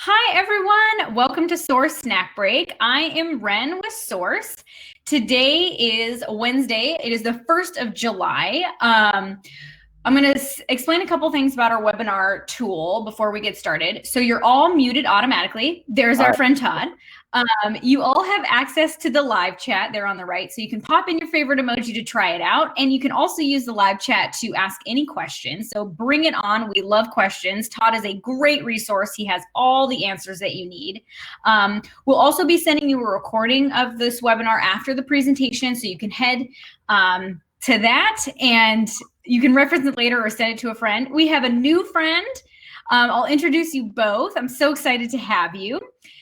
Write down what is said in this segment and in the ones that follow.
Hi, everyone. Welcome to Source Snack Break. I am Ren with Source. Today is Wednesday. It is the 1st of July. I'm going to explain a couple things about our webinar tool before we get started. So you're all muted automatically. There's our friend Todd. You all have access to the live chat there on the right, so you can pop in your favorite emoji to try it out, and you can also use the live chat to ask any questions. So bring it on. We love questions. Todd is a great resource. He has all the answers that you need. We'll also be sending you a recording of this webinar after the presentation, so you can head to that and you can reference it later or send it to a friend. We have a new friend. I'll introduce you both. I'm so excited to have you.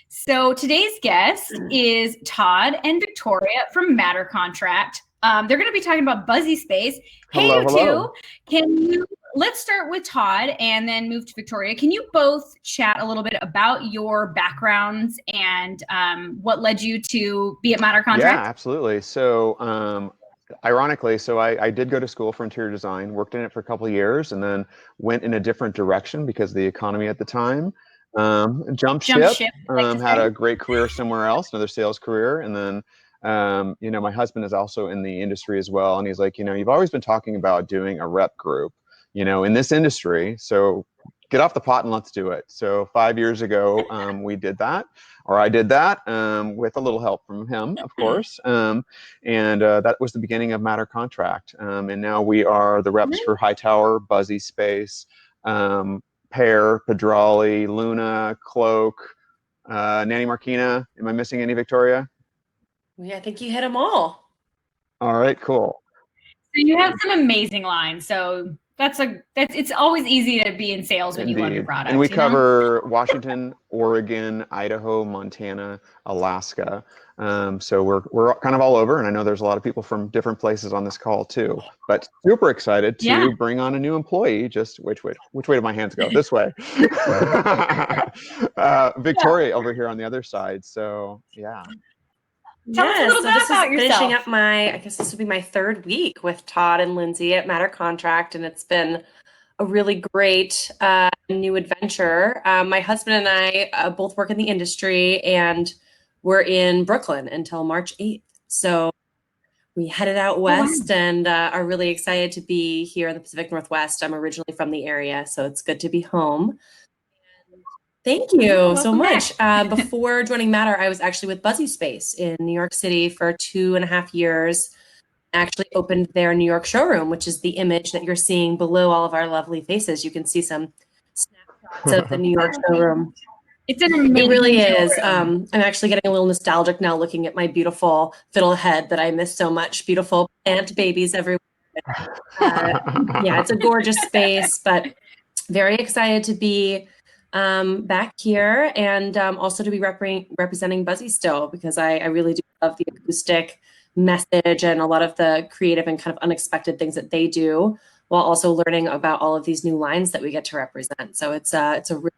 So today's guest is Todd and Victoria from Matter Contract. They're going to be talking about BuzziSpace. Hey, hello. Let's start with Todd and then move to Victoria. Can you both chat a little bit about your backgrounds and what led you to be at Matter Contract? Yeah, absolutely. So ironically, I did go to school for interior design, worked in it for a couple of years, and then went in a different direction because of the economy at the time. Jumped ship, had a great career somewhere else, another sales career. And then, my husband is also in the industry as well. And he's like, you've always been talking about doing a rep group, in this industry. So get off the pot and let's do it. So 5 years ago, we did that, or I did that with a little help from him, of course. And that was the beginning of Matter Contract. And now we are the reps for Hightower, BuzziSpace, Pear, Pedrali, Luna, Cloak, Nanny Marquina. Am I missing any, Victoria? Yeah, I think you hit them all. All right, cool. So you have some amazing lines. So it's always easy to be in sales when you love your product. And we cover Washington, Oregon, Idaho, Montana, Alaska. So we're kind of all over, and I know there's a lot of people from different places on this call too. But super excited to bring on a new employee. Just which way do my hands go? This way. Victoria over here on the other side. So yeah. Tell us a little bit about yourself. Finishing up I guess this will be my third week with Todd and Lindsay at Matter Contract, and it's been a really great new adventure. My husband and I both work in the industry, and we're in Brooklyn until March 8th. So we headed out west and are really excited to be here in the Pacific Northwest. I'm originally from the area, so it's good to be home. Thank you so much. Before joining Matter, I was actually with BuzziSpace in New York City for 2.5 years. I actually opened their New York showroom, which is the image that you're seeing below all of our lovely faces. You can see some snapshots of the New York showroom. It's an amazing It really is. showroom. I'm actually getting a little nostalgic now looking at my beautiful fiddlehead that I miss so much. Beautiful plant babies everywhere. Yeah, it's a gorgeous space, but very excited to be back here and also to be representing Buzzy still, because I really do love the acoustic message and a lot of the creative and kind of unexpected things that they do, while also learning about all of these new lines that we get to represent. So it's a really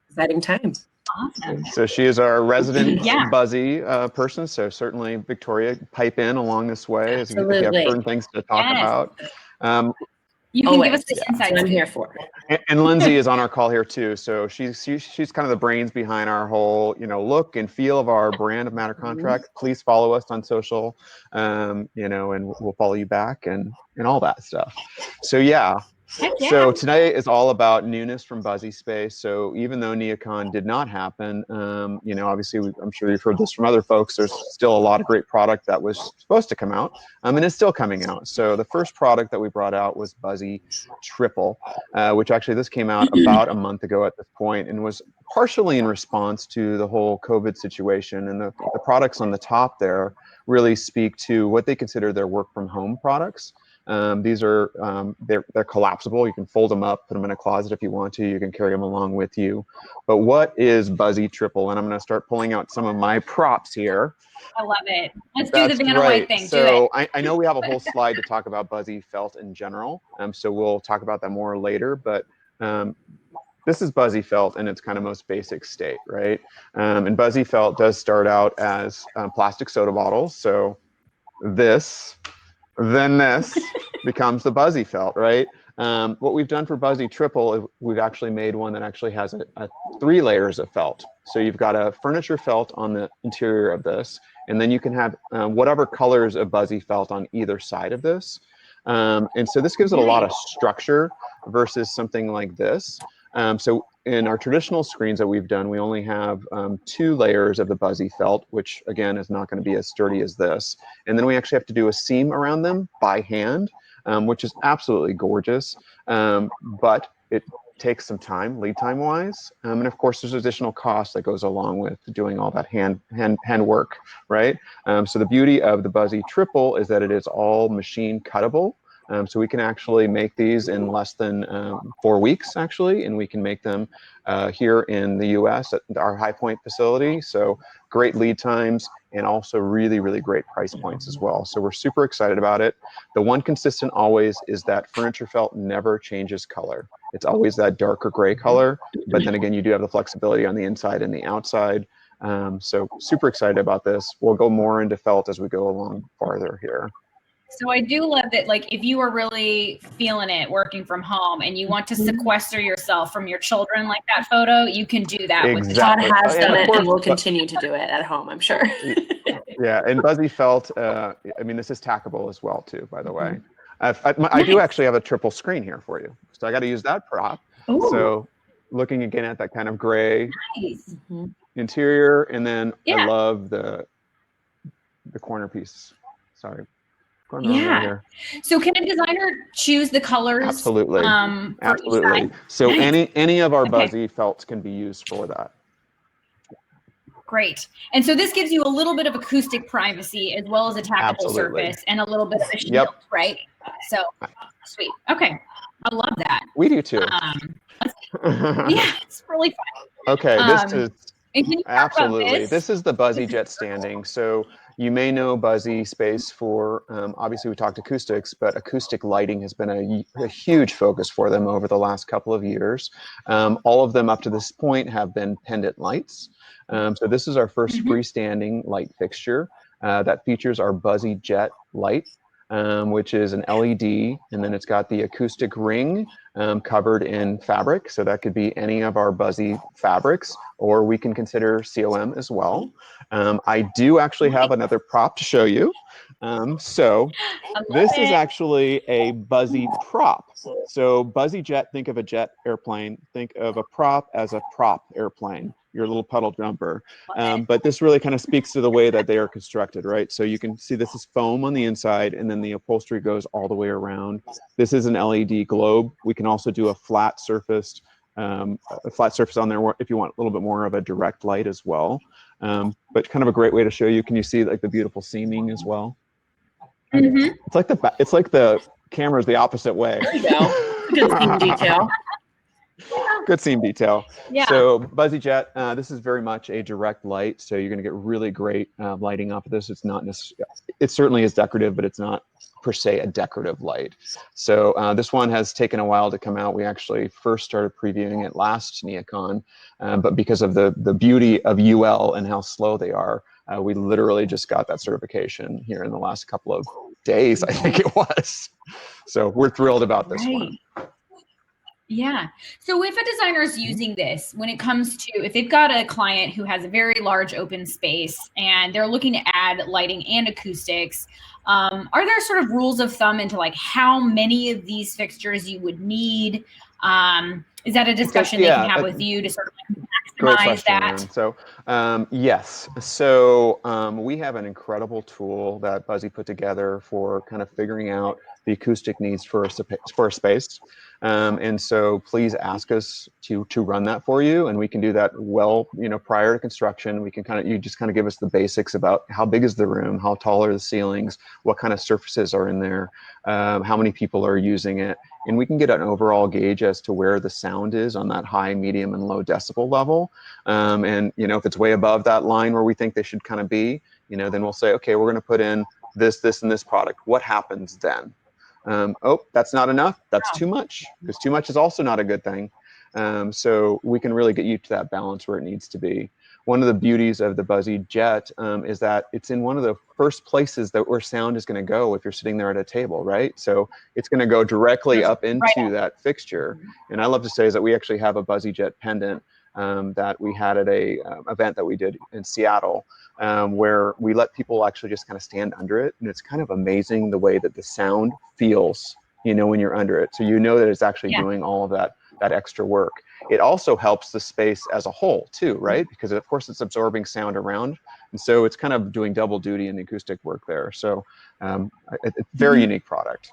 exciting time. Awesome. So she is our resident Buzzy person. So certainly, Victoria, pipe in along this way as if you have certain things to talk about. You can give us the insights. I'm here for. And Lindsay is on our call here too. So she's kind of the brains behind our whole, look and feel of our brand of Matter Contract. Please follow us on social, and we'll follow you back and all that stuff. So yeah. So today is all about newness from BuzziSpace. So even though NeoCon did not happen, obviously I'm sure you've heard this from other folks, there's still a lot of great product that was supposed to come out, and it's still coming out. So the first product that we brought out was BuzziTripl, which actually this came out about a month ago at this point, and was partially in response to the whole COVID situation. And the products on the top there really speak to what they consider their work from home products. These are they're collapsible. You can fold them up, put them in a closet if you want to. You can carry them along with you. But what is BuzziTripl? And I'm going to start pulling out some of my props here. I love it. Let's do the Vanna White thing. So I know we have a whole slide to talk about Buzzy felt in general. So we'll talk about that more later. But this is Buzzy felt in its kind of most basic state, right? And Buzzy felt does start out as plastic soda bottles. So then this becomes the Buzzy felt, right? What we've done for BuzziTripl, we've actually made one that actually has a 3 layers of felt. So you've got a furniture felt on the interior of this, and then you can have whatever colors of Buzzy felt on either side of this. And so this gives it a lot of structure versus something like this. So in our traditional screens that we've done, we only have 2 layers of the Buzzy felt, which again is not going to be as sturdy as this. And then we actually have to do a seam around them by hand, which is absolutely gorgeous. But it takes some time, lead time wise. And of course, there's additional cost that goes along with doing all that hand work, right? So the beauty of the BuzziTripl is that it is all machine cuttable. So we can actually make these in less than 4 weeks, actually, and we can make them here in the US at our High Point facility. So great lead times and also really, really great price points as well. So we're super excited about it. The one consistent always is that furniture felt never changes color. It's always that darker gray color, but then again, you do have the flexibility on the inside and the outside. So super excited about this. We'll go more into felt as we go along farther here. So I do love that, like, if you are really feeling it working from home and you want to sequester yourself from your children like that photo, you can do that. Exactly. Todd has done it and will continue to do it at home, I'm sure. Yeah, and Buzzy felt, I mean, this is tackable as well too, by the way. I do actually have a triple screen here for you. So I got to use that prop. Ooh. So looking again at that kind of gray Nice. interior, and then I love the corner piece. Sorry. Yeah. So can a designer choose the colors? Absolutely. For Absolutely. So any of our Buzzy felts can be used for that. Great. And so this gives you a little bit of acoustic privacy as well as a tackable surface and a little bit of a shield, right? So sweet. Okay. I love that. We do too. Yeah, it's really fun. Okay, this is absolutely. This is the Buzzy Jet standing. So you may know Buzzy Space for, obviously we talked acoustics, but acoustic lighting has been a huge focus for them over the last couple of years. All of them up to this point have been pendant lights. So this is our first freestanding light fixture that features our Buzzy Jet light, which is an LED, and then it's got the acoustic ring covered in fabric. So that could be any of our Buzzy fabrics, or we can consider COM as well. I do actually have another prop to show you. So this is actually a Buzzy prop. So Buzzy Jet, think of a jet airplane. Think of a prop as a prop airplane, your little puddle jumper. But this really kind of speaks to the way that they are constructed, right? So you can see this is foam on the inside, and then the upholstery goes all the way around. This is an LED globe. We can also do a flat surface on there if you want a little bit more of a direct light as well. But kind of a great way to show you. Can you see like the beautiful seaming as well? It's like the camera's the opposite way. There you go. Good seam detail. Good seam detail. Yeah. So Buzzy Jet, this is very much a direct light. So you're going to get really great lighting off of this. It's not necessarily, it certainly is decorative, but it's not per se a decorative light. So this one has taken a while to come out. We actually first started previewing it last NeoCon, but because of the beauty of UL and how slow they are, we literally just got that certification here in the last couple of days, I think it was. So we're thrilled about this one. Yeah. So if a designer is using this, when it comes to, if they've got a client who has a very large open space and they're looking to add lighting and acoustics, are there sort of rules of thumb into like how many of these fixtures you would need? Is that a discussion they can have with you to sort of maximize that? Aaron. So yes. So we have an incredible tool that Buzzy put together for kind of figuring out the acoustic needs for a space. And so please ask us to run that for you, and we can do that well, prior to construction. We can you just kind of give us the basics about how big is the room, how tall are the ceilings, what kind of surfaces are in there, how many people are using it, and we can get an overall gauge as to where the sound is on that high, medium, and low decibel level. And if it's way above that line where we think they should kind of be, then we'll say, okay, we're going to put in this, and this product. What happens then? Oh, that's not enough. That's too much, because too much is also not a good thing. So we can really get you to that balance where it needs to be. one of the beauties of the BuzziJet is that it's in one of the first places where sound is going to go if you're sitting there at a table, right? So it's going to go directly up into that fixture. And I love to say is that we actually have a BuzziJet pendant that we had at a event that we did in Seattle, where we let people actually just kind of stand under it. And it's kind of amazing the way that the sound feels, you know, when you're under it. So you know that it's actually doing all of that extra work. It also helps the space as a whole too, right? Because of course it's absorbing sound around. And so it's kind of doing double duty in the acoustic work there. So it's a very unique product.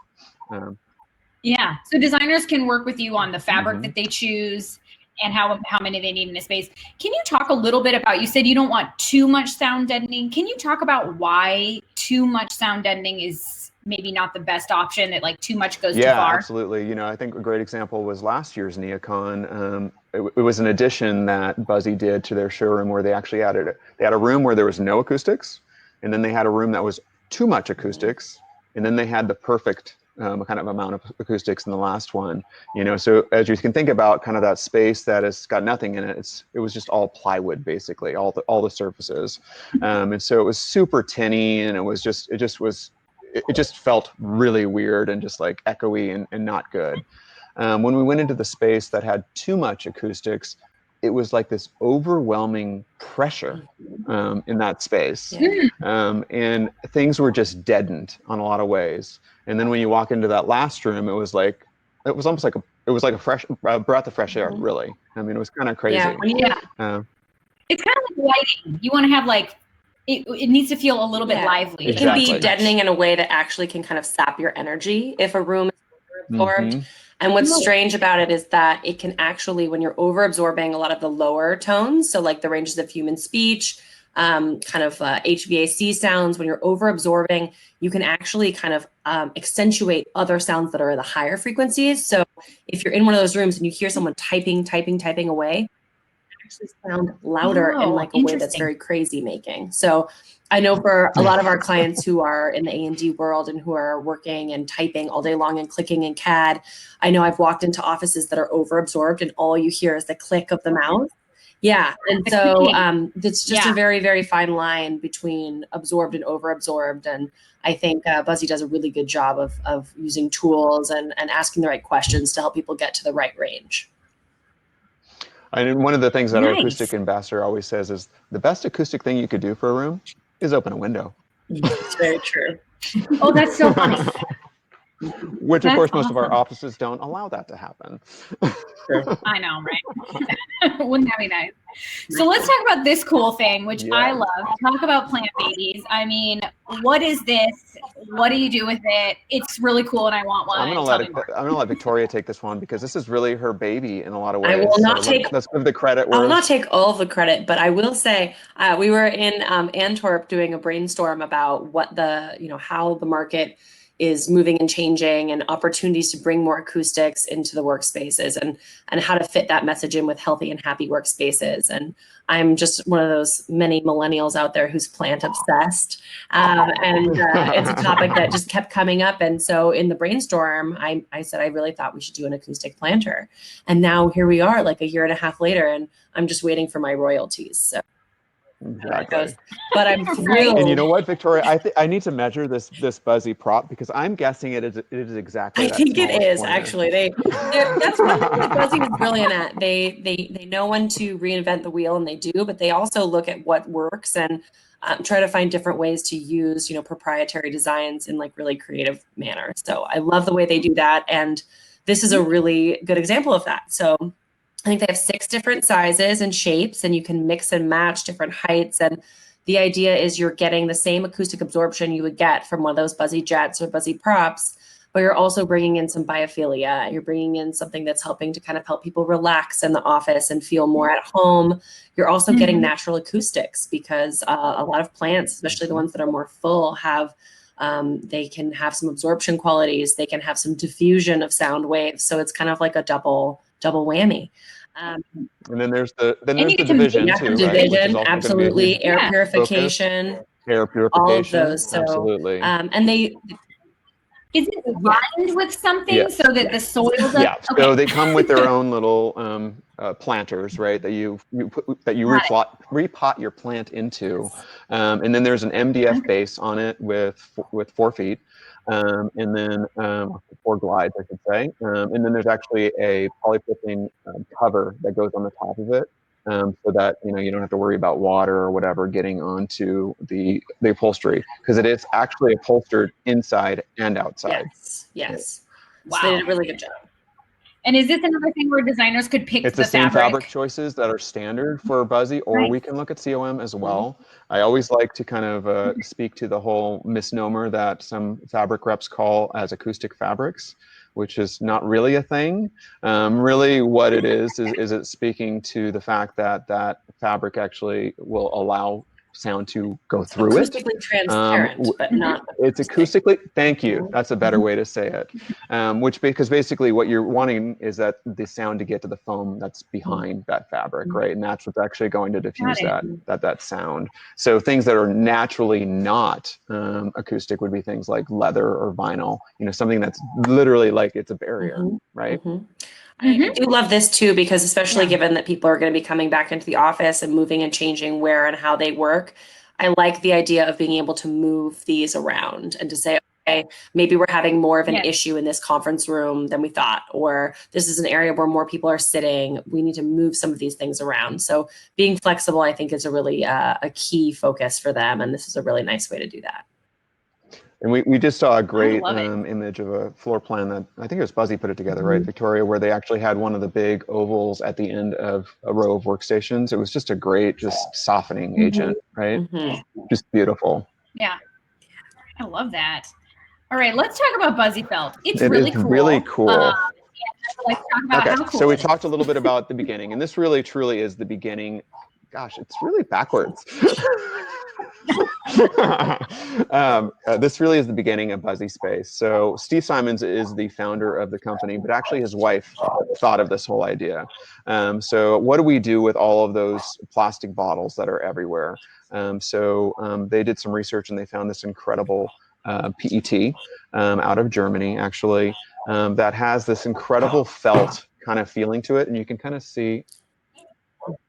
Yeah, so designers can work with you on the fabric that they choose and how many they need in a space. Can you talk a little bit about, you said you don't want too much sound deadening. Can you talk about why too much sound deadening is maybe not the best option, that like too much goes too far? Yeah, absolutely. You know, I think a great example was last year's NeoCon. It was an addition that Buzzy did to their showroom where they actually added it. They had a room where there was no acoustics, and then they had a room that was too much acoustics, and then they had the perfect kind of amount of acoustics in the last one. You know, so as you can think about kind of that space that has got nothing in it, it was just all plywood basically, all the surfaces, and so it was super tinny, and it just felt really weird and just like echoey and not good. When we went into the space that had too much acoustics, it was like this overwhelming pressure in that space. And things were just deadened on a lot of ways. And then when you walk into that last room, it was almost like a fresh breath of fresh air, really. I mean, it was kind of crazy. It's kind of like lighting. You want to have like, it needs to feel a little bit lively. It can be deadening in a way that actually can kind of sap your energy if a room is overabsorbed. And what's strange about it is that it can actually, when you're overabsorbing a lot of the lower tones, so like the ranges of human speech, kind of HVAC sounds, when you're overabsorbing, you can actually kind of accentuate other sounds that are the higher frequencies. So if you're in one of those rooms and you hear someone typing away, actually sound louder in like a way that's very crazy making. So I know for a lot of our clients who are in the A&D world and who are working and typing all day long and clicking in CAD, I know I've walked into offices that are overabsorbed and all you hear is the click of the mouse. Yeah, and so it's just a very, very fine line between absorbed and overabsorbed. And I think Buzzy does a really good job of using tools and asking the right questions to help people get to the right range. And one of the things that our acoustic ambassador always says is the best acoustic thing you could do for a room is open a window. It's very true. Oh, that's so funny. Which, of course, most of our offices don't allow that to happen. I know, right? Wouldn't that be nice? So let's talk about this cool thing, which I love. Talk about plant babies. I mean, what is this? What do you do with it? It's really cool, and I want one. I'm gonna let Victoria take this one because this is really her baby in a lot of ways. I will not take. Let's give the credit. I'll not take all of the credit, but I will say we were in Antwerp doing a brainstorm about what how the market is moving and changing and opportunities to bring more acoustics into the workspaces and how to fit that message in with healthy and happy workspaces. And I'm just one of those many millennials out there who's plant obsessed. It's a topic that just kept coming up. And so in the brainstorm, I said, I really thought we should do an acoustic planter. And now here we are like a year and a half later, and I'm just waiting for my royalties. So. Exactly. But I'm thrilled. And you know what, Victoria? I need to measure this Buzzy prop because I'm guessing it is exactly. I think it is actually. That's what Buzzy is brilliant at. They know when to reinvent the wheel, and they do. But they also look at what works and try to find different ways to use proprietary designs in like really creative manner. So I love the way they do that, and this is a really good example of that. So. I think they have 6 different sizes and shapes, and you can mix and match different heights. And the idea is you're getting the same acoustic absorption you would get from one of those BuzziJets or Buzzy props, but you're also bringing in some biophilia. You're bringing in something that's helping to kind of help people relax in the office and feel more at home. You're also getting natural acoustics because a lot of plants, especially the ones that are more full, have they can have some absorption qualities. They can have some diffusion of sound waves. So it's kind of like a double whammy. And then there's the division too, division, right? Absolutely. Air purification, air purification, all of those. So, absolutely. And they Is it lined with something so that the soil does? Yeah. So they come with their own little planters, right? That you repot your plant into, and then there's an MDF base on it with 4 feet, and then 4 glides, I should say, and then there's actually a polypropylene cover that goes on the top of it. So that you don't have to worry about water or whatever getting onto the upholstery, because it is actually upholstered inside and outside. Yes. Wow. So they did a really good job. And is this another thing where designers could pick It's the same fabric? fabric choices that are standard for Buzzy, or we can look at COM as well. I always like to kind of speak to the whole misnomer that some fabric reps call as acoustic fabrics, which is not really a thing. Really what it is it's speaking to the fact that that fabric actually will allow sound to go through it. Acoustically transparent, but not. It's acoustically, thank you. That's a better way to say it. Because basically what you're wanting is that the sound to get to the foam that's behind that fabric, right? And that's what's actually going to diffuse that sound. So things that are naturally not acoustic would be things like leather or vinyl, something that's literally like it's a barrier, right? I do love this too, because especially given that people are going to be coming back into the office and moving and changing where and how they work, I like the idea of being able to move these around and to say, okay, maybe we're having more of an issue in this conference room than we thought, or this is an area where more people are sitting. We need to move some of these things around. So being flexible, I think, is a really a key focus for them. And this is a really nice way to do that. And we just saw a great image of a floor plan that I think it was Buzzy put it together, right, Victoria, where they actually had one of the big ovals at the end of a row of workstations. It was just a great, just softening agent, right? Just beautiful. Yeah, I love that. All right, let's talk about Buzzy Felt. It's really cool. Really cool. Let's talk about how cool so we talked a little bit about the beginning, and this really truly is the beginning. Gosh, it's really backwards. This really is the beginning of Buzzy Space. So Steve Simons is the founder of the company, but actually his wife thought of this whole idea. So what do we do with all of those plastic bottles that are everywhere? They did some research and they found this incredible PET out of Germany, actually, that has this incredible felt kind of feeling to it. And you can kind of see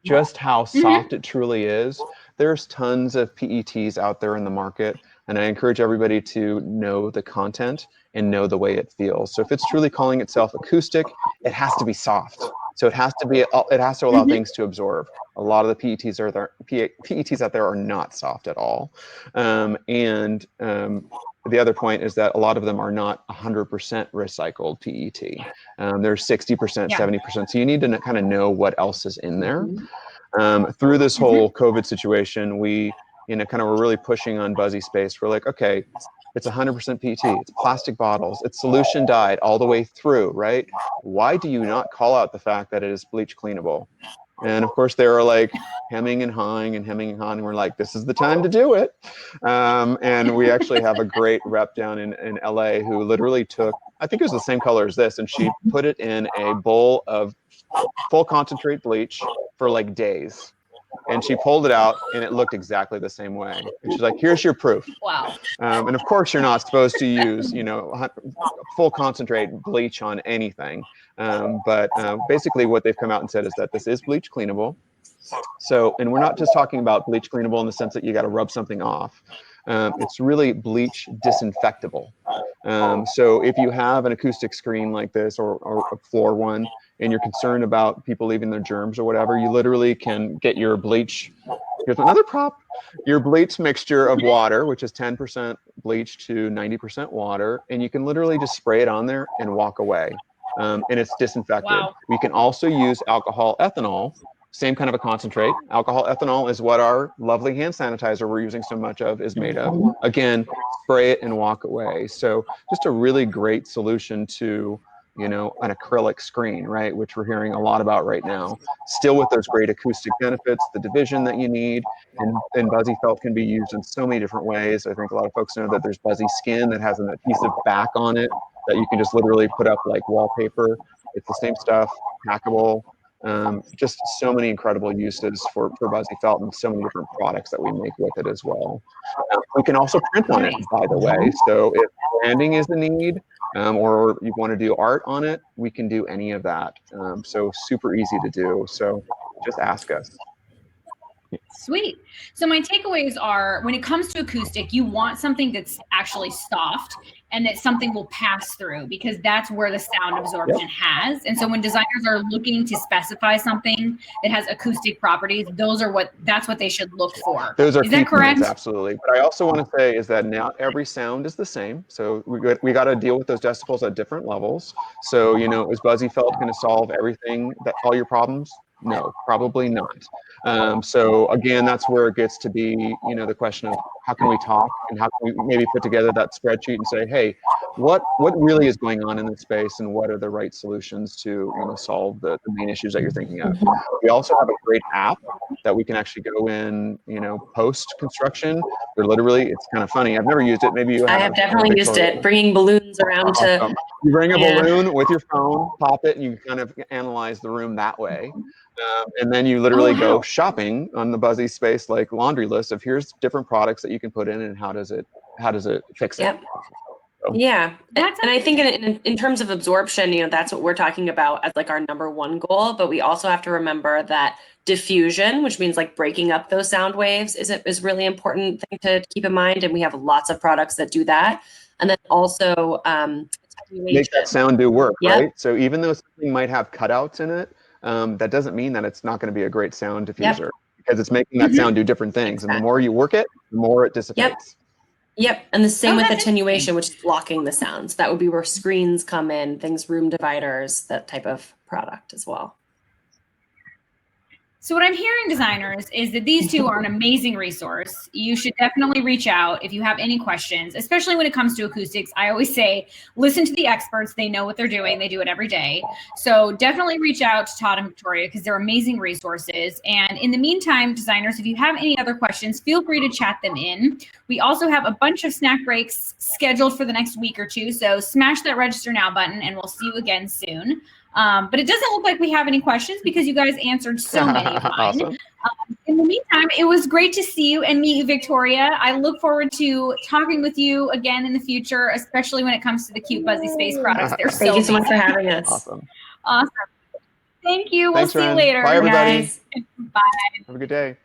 just how soft it truly is. There's tons of PETs out there in the market, and I encourage everybody to know the content and know the way it feels. So if it's truly calling itself acoustic, it has to be soft. So it has to allow things to absorb. A lot of the PETs out there are not soft at all. The other point is that a lot of them are not 100% recycled PET. There's 60%, 70%. So you need to kind of know what else is in there. Through this whole COVID situation, we kind of were really pushing on Buzzy Space. We're like, okay, it's 100% PET. It's plastic bottles. It's solution dyed all the way through, right? Why do you not call out the fact that it is bleach cleanable? And of course, they were like hemming and hawing and hemming and hawing. We're like, this is the time to do it. And we actually have a great rep down in LA who literally took, I think it was the same color as this, and she put it in a bowl of full concentrate bleach for like days. And she pulled it out and it looked exactly the same way. And she's like, here's your proof. Wow. And of course you're not supposed to use, full concentrate bleach on anything. But basically what they've come out and said is that this is bleach cleanable. So, and we're not just talking about bleach cleanable in the sense that you got to rub something off. It's really bleach disinfectable. So if you have an acoustic screen like this or a floor one, and you're concerned about people leaving their germs or whatever, you literally can get your bleach. Here's another prop. Your bleach mixture of water, which is 10% bleach to 90% water, and you can literally just spray it on there and walk away. And it's disinfected. Wow. We can also use alcohol ethanol, same kind of a concentrate. Alcohol ethanol is what our lovely hand sanitizer we're using so much of is made of. Again, spray it and walk away. So just a really great solution to an acrylic screen, right? Which we're hearing a lot about right now. Still with those great acoustic benefits, the division that you need, and Buzzy Felt can be used in so many different ways. I think a lot of folks know that there's Buzzy Skin that has an adhesive back on it that you can just literally put up like wallpaper. It's the same stuff, packable. Just so many incredible uses for Buzzy Felt and so many different products that we make with it as well. We can also print on it, by the way. So if branding is the need, or you want to do art on it, we can do any of that. So super easy to do. So just ask us. Sweet. So my takeaways are, when it comes to acoustic, you want something that's actually soft and that something will pass through, because that's where the sound absorption has. And so when designers are looking to specify something that has acoustic properties, that's what they should look for. Those are Is that correct? points, absolutely. But I also want to say is that not every sound is the same. So we got to deal with those decibels at different levels. So, you know, is Buzzy Felt going to solve everything, all your problems? No, probably not. So again, that's where it gets to be, you know, the question of how can we talk and how can we maybe put together that spreadsheet and say, hey, what really is going on in this space and what are the right solutions to, you know, solve the main issues that you're thinking of. We also have a great app that we can actually go in, you know, post construction. They're literally, it's kind of funny. I've never used it. Maybe you have. I have definitely used it, bringing balloons around to. You bring a balloon with your phone, pop it, and you kind of analyze the room that way. And then you literally go shopping on the Buzzy space, like laundry list of here's different products that you can put in and how does it fix it. Yep. So. Yeah. And I think in terms of absorption, you know, that's what we're talking about as like our #1 goal. But we also have to remember that diffusion, which means like breaking up those sound waves, is really important thing to keep in mind. And we have lots of products that do that. And then also make that sound do work, right? So even though something might have cutouts in it, that doesn't mean that it's not going to be a great sound diffuser, because it's making that sound do different things. And the more you work it, the more it dissipates. Yep. And the same with attenuation, which is blocking the sounds. That would be where screens come in, room dividers, that type of product as well. So what I'm hearing, designers, is that these two are an amazing resource. You should definitely reach out if you have any questions, especially when it comes to acoustics. I always say, listen to the experts. They know what they're doing. They do it every day. So definitely reach out to Todd and Victoria, because they're amazing resources. And in the meantime, designers, if you have any other questions, feel free to chat them in. We also have a bunch of snack breaks scheduled for the next week or two. So smash that register now button and we'll see you again soon. But it doesn't look like we have any questions because you guys answered so many of mine. Awesome. In the meantime, it was great to see you and meet you, Victoria. I look forward to talking with you again in the future, especially when it comes to the cute Buzzy Space products. They're Thank you so much for having us. Awesome. Thank you. Thanks, we'll see Ren. you later. Bye, everybody. Bye. Have a good day.